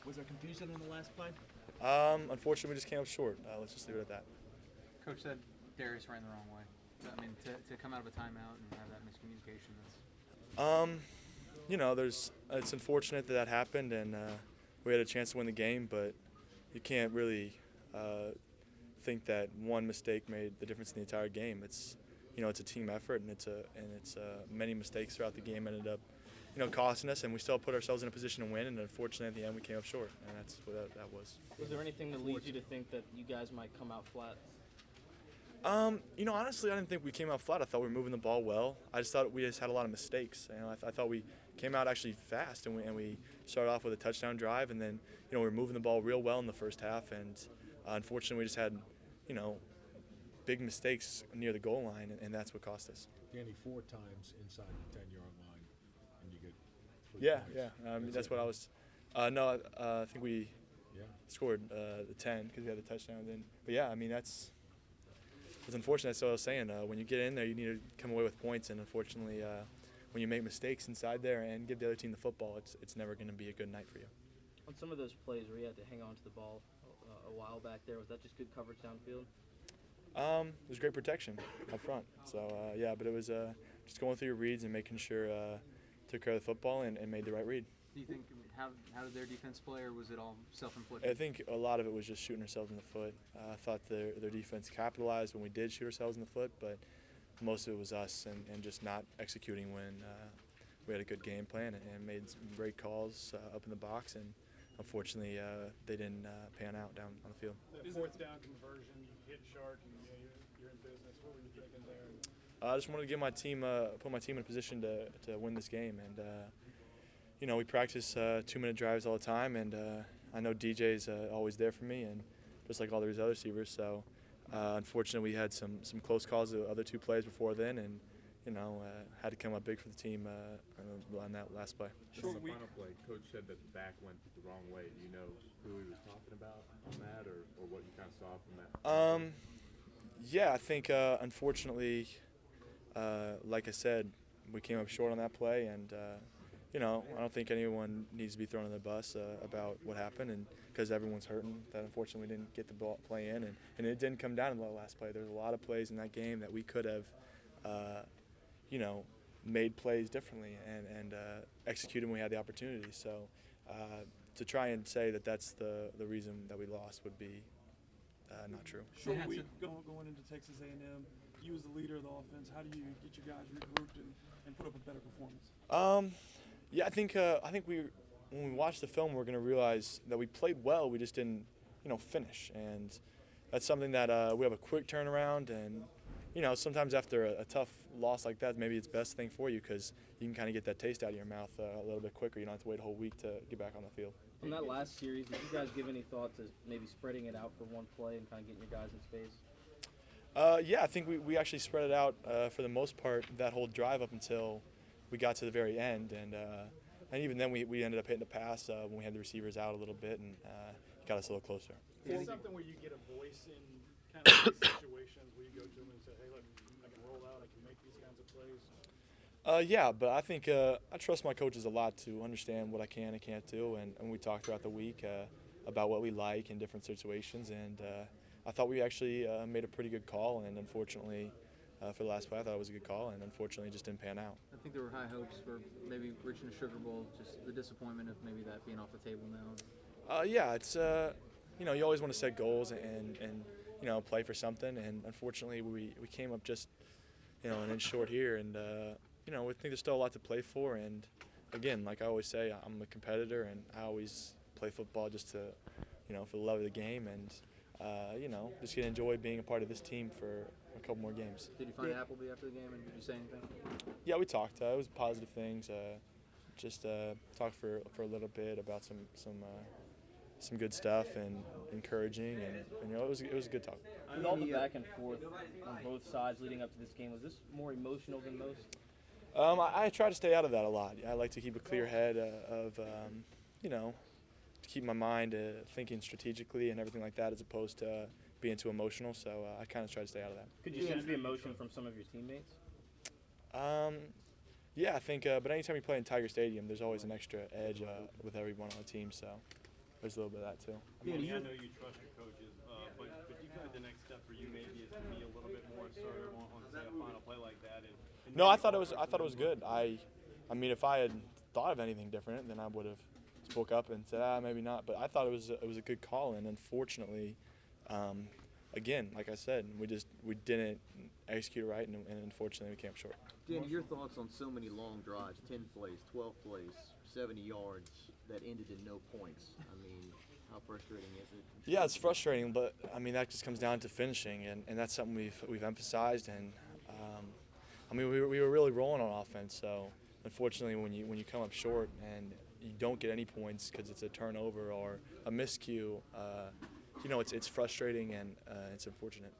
Was there confusion in the last play? Unfortunately, we just came up short. Let's just leave it at that. Coach said Darius ran the wrong way. I mean, to come out of a timeout and have that miscommunication, It's unfortunate that happened, and we had a chance to win the game, but you can't really think that one mistake made the difference in the entire game. It's a team effort, and it's many mistakes throughout the game ended up costing us, and we still put ourselves in a position to win. And unfortunately, at the end, we came up short, and that's what that was. Was there anything that leads you to think that you guys might come out flat? Honestly, I didn't think we came out flat. I thought we were moving the ball well. I just thought we just had a lot of mistakes. I thought we came out actually fast, and we started off with a touchdown drive, and then we were moving the ball real well in the first half, and unfortunately, we just had big mistakes near the goal line, and that's what cost us. Danny, 4 times inside the 10-yard line, and you get 3 points. Yeah. That's what I was. I think we scored the 10 because we had the touchdown. But yeah, it's unfortunate. That's what I was saying. When you get in there, you need to come away with points, and unfortunately, when you make mistakes inside there and give the other team the football, it's never going to be a good night for you. On some of those plays where you had to hang on to the ball a while back there, was that just good coverage downfield? It was great protection up front. So, but it was just going through your reads and making sure took care of the football and made the right read. do you think, how did their defense play, or was it all self-inflicted? I think a lot of it was just shooting ourselves in the foot. I thought their defense capitalized when we did shoot ourselves in the foot, but most of it was us and just not executing when we had a good game plan and made some great calls up in the box, and unfortunately they didn't pan out down on the field. The fourth down conversion, you hit Shark, and you're in business. What were you thinking there? I just wanted to get my team, put my team in a position to win this game, and we practice 2-minute drives all the time, and I know DJ's always there for me, and just like all these other receivers. So unfortunately, we had some close calls the other 2 plays before then, and had to come up big for the team on that last play. Sure. The final play, Coach said that the back went the wrong way. Do you know who he was talking about on that, or what you kind of saw from that? Yeah, I think unfortunately, like I said, we came up short on that play, and I don't think anyone needs to be thrown on the bus about what happened, and because everyone's hurting that unfortunately we didn't get the ball play in, and it didn't come down to the last play. There's a lot of plays in that game that we could have made plays differently and executed when we had the opportunity. So to try and say that that's the reason that we lost would be not true. Short week going into Texas A&M. You as the leader of the offense, how do you get your guys regrouped and put up a better performance? Yeah, I think when we watch the film, we're going to realize that we played well. We just didn't, finish, and that's something that we have a quick turnaround. And sometimes after a tough loss like that, maybe it's the best thing for you because you can kind of get that taste out of your mouth a little bit quicker. You don't have to wait a whole week to get back on the field. From that last series, did you guys give any thought to maybe spreading it out for one play and kind of getting your guys in space? Yeah, I think we actually spread it out for the most part that whole drive up until we got to the very end, and even then we ended up hitting the pass when we had the receivers out a little bit, and it got us a little closer. Is it something where you get a voice in kind of these situations where you go to them and say, hey, look, I can roll out, I can make these kinds of plays? Yeah, but I think I trust my coaches a lot to understand what I can and can't do, and we talked throughout the week about what we like in different situations, and I thought we actually made a pretty good call, and unfortunately for the last play I thought it was a good call, and unfortunately it just didn't pan out. I think there were high hopes for maybe reaching a Sugar Bowl, just the disappointment of maybe that being off the table now. Yeah, it's you always want to set goals and play for something, and unfortunately we came up just an inch short here, and we think there's still a lot to play for, and again, like I always say, I'm a competitor, and I always play football just to for the love of the game, and just gonna enjoy being a part of this team for a couple more games. Did you find Appleby after the game, and did you say anything? Yeah, we talked. It was positive things. Just talked for a little bit about some good stuff and encouraging, and it was a good talk. With all the back and forth on both sides leading up to this game, was this more emotional than most? I try to stay out of that a lot. I like to keep a clear head of to keep my mind thinking strategically and everything like that, as opposed to being too emotional. So I kind of try to stay out of that. Could you sense the emotion from some of your teammates? Yeah, I think. But anytime you play in Tiger Stadium, there's always an extra edge with everyone on the team. So there's a little bit of that too. Danny, I know you trust your coaches, but do you feel like the next step for you maybe is to be a little bit more assertive on say a final play like that? And No, I thought it was good. I mean, if I had thought of anything different, then I would have spoke up and said, maybe not. But I thought it was a good call, and unfortunately, again, like I said, we didn't execute right, and unfortunately, we came up short. Danny, your thoughts on so many long drives, 10 plays, 12 plays, 70 yards that ended in no points? I mean, how frustrating is it? Yeah, it's frustrating, but I mean that just comes down to finishing, and that's something we've emphasized. And I mean we were really rolling on offense, so unfortunately when you come up short and you don't get any points because it's a turnover or a miscue, it's frustrating and it's unfortunate.